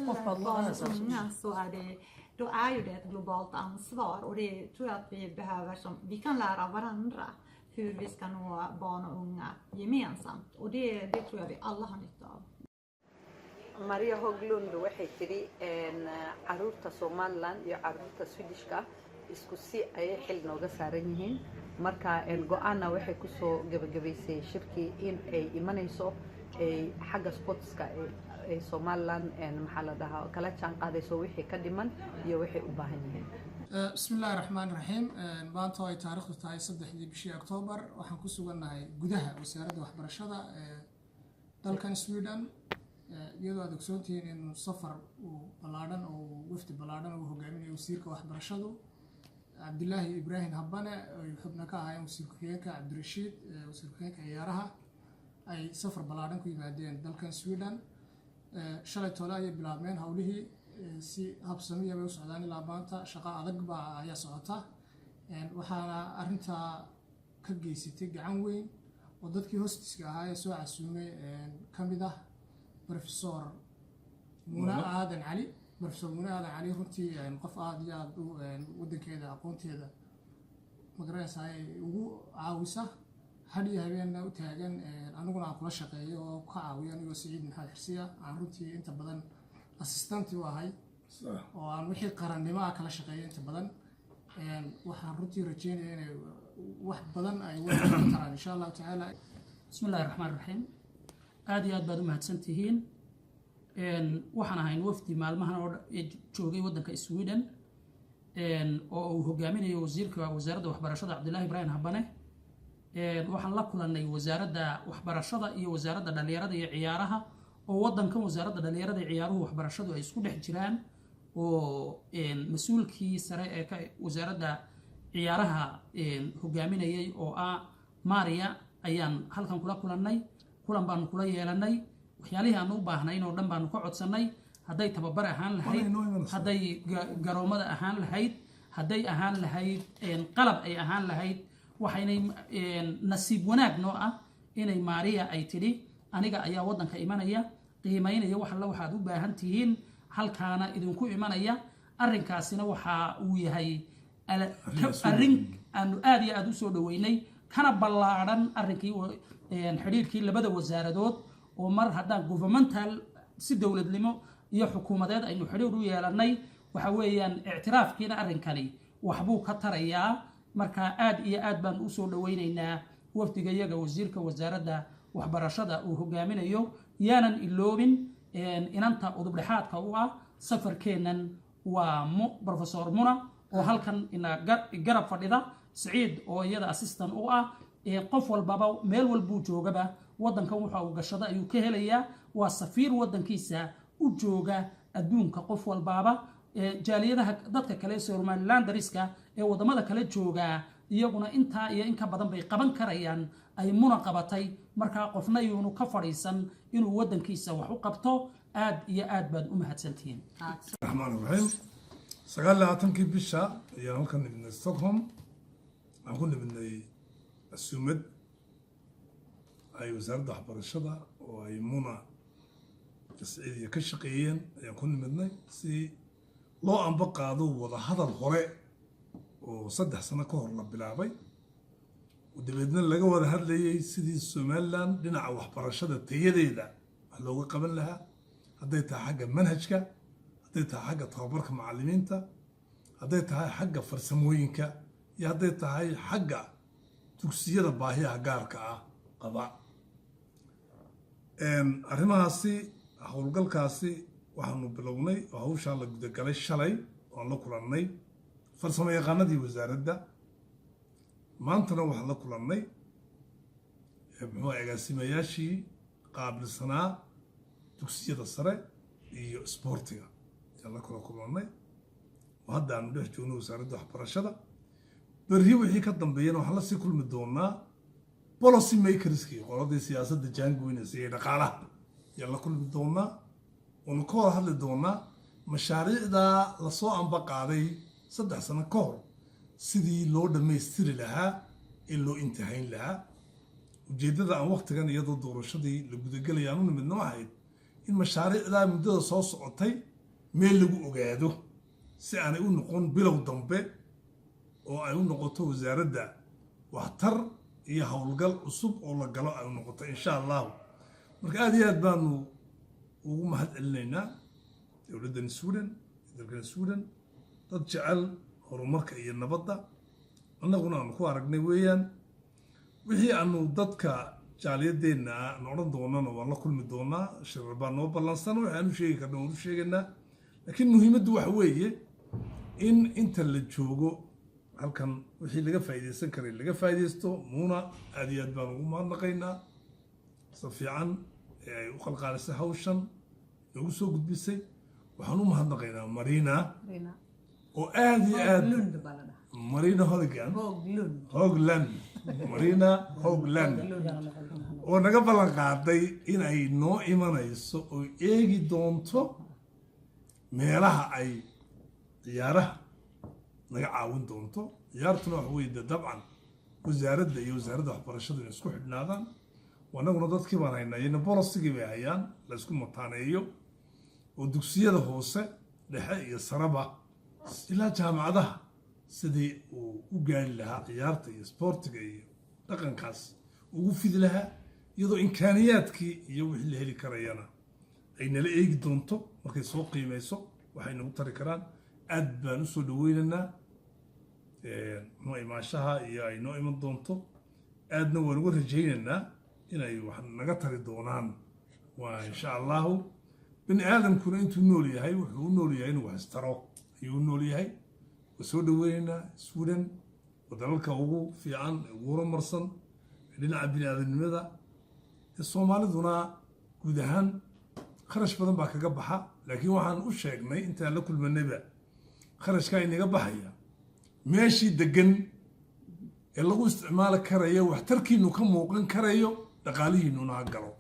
barn och unga så är det, då är ju det ett globalt ansvar och det tror jag att vi behöver, som vi kan lära av varandra hur vi ska nå barn och unga gemensamt och det tror jag vi alla har nytta av. Maria Hoglund waxay tiri caruurta Somaliland iyo caruurta Swedishka isku si ay xil nooga saaran yihiin marka go'aana waxay ku soo gabagabaysay shirkii in ay imanayso xagga sportska ee Somaliland maxaa la dhahaa kala jaan qaadayso wixii ka dhiman iyo wixii u baahan yihiin. Bismillahir Rahmanir Rahim. Maanta ay taariikhdu tahay 3 bishii October waxaan ku sugannahay gudaha wasaaradda waxbarashada ee dalkan Sweden. iyadoo aad ogsoontihiin in safar uu ballaaran oo wafdi ballaaran uu hogaaminayo wasiirka waxbarashadu Cabdullaahi Ibrahim Habane oo xubna ka ahaa wasiir ku-xigeenka Cabdirashiid wasiir ku-xigeenka ciyaaraha ay safar ballaaran ku yimaadeen dalkan Sweden shalay toole ay bilaabmeen hawlihii si habsami ah u socdaan ilaa maanta shaqo adag baa ayaa socota waxaana arinta ka geysatay gacan weyn oo dadkii hostiska ahaa ee soo casuumay kamid ah Professor Muna Aadan Ali runtii qof aad iyo aad u wadankeeda aqoonteeda magaranaysaa ugu caawisa hadii habeenna u taagan aniguna aan kula shaqeeyo oo ka caawiyo aniga Saciid Maxamed Xirsiya aan runtii inta badan assistant u ahay oo aan wixii qarannimo kala shaqeeyo inta badan waxaan runtii rajeynayaa inay wax badan ay wada taraan insha Allah ta'ala. Bismillahir Rahmanir Rahim. aad iyo aad baad u mahadsantihiin waxaan ahayn wafdi maalmahan oo joogay wadanka Sweden oo uu hogaaminayo wasiirka wasaaradda waxbarashada Cabdullaahi Ibrahim Habane waxaan la kulanay wasaaradda waxbarashada iyo wasaaradda dhalinyarada iyo ciyaaraha oo wadankan wasaaradda dhalinyarada iyo ciyaaruhu waxbarashadu ay isku dhex jiraan oo mas'uulkii sare ee ka wasaaradda ciyaaraha hogaaminayay oo Maria ayaan halkan kula kulannay kulan baan kula yeelanay waxyaalihi aan u baahnay oo dhan baan ka codsanay haday tababar ahaan lahayd haday garoomada ahaan lahayd haday ahaan lahayd qalab ay ahaan lahayd waxaynay nasiib wanaag noo ah inay Maria ay tiri aniga ayaa wadanka imanaya qiimeynaya wax la waxaad u baahan tihiin halkaana idinku imanaya arrinkaasina waxa uu yahay arrin aan aad iyo aad u soo dhaweynay kana ballaaran arrinkii xiriirkii labada wasaaradood oo mar haddaan governmental si dawladnimo iyo xukuumadeed aynu xiriir u yeelanay waxa weeyaan ictiraafkiina arrinkani waxbuu ka tarayaa marka aad iyo aad baan u soo dhaweynaynaa wafdiga iyaga wasiirka wasaaradda waxbarashada uu hogaaminayo yaanan iloobin inanta udub dhexaadka u ah safarkeennan waa Professor Muna oo halkan ina garab fadhida Saciid oo iyada assistant u ah qof walbaba meel walbuu joogaba wadankan waxa uu gashada ayuu ka helayaa waa safiir wadankiisa u jooga adduunka qof walbaba jaaliyadaha dadka kale Somaliland dariska ee wadamada kale jooga iyaguna inta iyo in ka badan bay qaban karayaan ay Muna qabatay marka qofna iyuu ka fadhiisan inuu wadankiisa wax u qabto aad iyo aad baad u mahadsantihiin. Rahmaanir Rahiim. 29 bisha ayaan halkan nimid Stockholm waxaan ku nimidnay asumad ay wasaaradda waxbarashada oo ay Muna Saciid ka shaqeeyeen ayaan ku nimidnay si loo anba qaado wada hadal hore oo 3 sano ka hor la bilaabay ودبدنا laga wada hadlayay sidii Somaliland dhinaca waxbarashada tayadeeda wax looga qaban lahaa haday tahay xagga manhajka haday tahay xagga tababarka macallimiinta haday tahay xagga farsamooyinka iyo haday tahay xagga dugsiyada baahiyaha gaarka ah qaba arrimahaasi hawlgalkaasi waxaanu bilownay oo hawsha la gudagalay shalay oo la kulannay farsamo yaqaanadii wasaaradda maantana waxaan la kulannay agaasimayaashii qaabilsanaa dugsiyada sare iyo isboortiga ayaan la kula kulannay oo hadda aanu dhex joogno wasaaradda waxbarashada berri wixii ka dambeeyana waxaan la sii kulmi doonaa policy makerskii qoladii siyaasadda jaangoynaysa iyo dhaqaalaha ayaan la kulmi doonaa oonu ka wada hadli doonaa mashaariicda lasoo anba qaaday 3 sano ka hor sidii loo dhameystiri lahaa in loo intahayn lahaa ujeedada aan waqtigan iyadoo doorashadii la gudagalay aan u nimidna waxayd in mashaariicdaa muddada soo socotay meel lagu ogaado si aanay u noqon bilow dambe oo ay u noqoto wasaaradda waxtar iyo howlgal cusub oo la galo ay u noqoto insha allahu marka aad iyo aad baanu ugu mahad celinaynaa dowladdan Sweden dalkan Sweden dad jecel horumarka iyo nabadda annaguna aan ku aragnay weeyaan wixii aanu dadka jaaliyadeenna aan odhan doonana waan la kulmi doonaa shirar baa noo ballansan waxaanu sheegi karna waanu sheegaynaa laakiin muhiimaddu waxa weeye in inta la joogo halkan wixii laga faa'iideysan karay laga faa'iideysto muuna aad iyo aad baan ugu mahadnaqaynaa si fiican ee ay u qalqaalisay hawshan noogu soo gudbisay waxaan u mahadnaqaynaa Marina oo aad iyo aad Marina Hogland Marina Hogland oo naga ballan qaaday in ay noo imanayso oo eegi doonto meelaha ay ciyaaraha naga caawin doonto ciyaartuna wax weeye dabcan wasaaradda iyo wasaaradda waxbarashada inay isku xidhnaadaan wanaguna dadkii baan haynaa iyana bolosigii bay hayaan la isku mataaneeyo oo dugsiyada hoose dhexe iyo saraba ilaa jaamacadaha sidii uu u gaari lahaa ciyaarta iyo sportiga iyo dhaqankaas ugu fidi lahaa iyadoo imkaaniyaadkii iyo wixii la heli karayana ay nala eegi doonto markay soo qiimayso waxay nagu tari karaan aad baan u soo dhaweynaynaa noo imaashaha iyo ay noo iman doonto aadna waan uga rajaynaynaa inay wax naga tari doonaan waa insha allahu bini aadamkuna intuu nool yahay wuxuu u nool yahay inuu wax istaro ayuu u nool yahay waa soo dhaweynaynaa Sweden waa dalalka ugu fiican ugu horumarsan dhinaca bini aadamnimada soomaaliduna guud ahaan kharash badan baa kaga baxa laakiin waxaan u sheegnay intaan la kulmanayba kharashka inaga baxaya meeshii degan ee lagu isticmaali karayo waxtarkiinu ka muuqan karayo dhaqaalihiinuna ha galo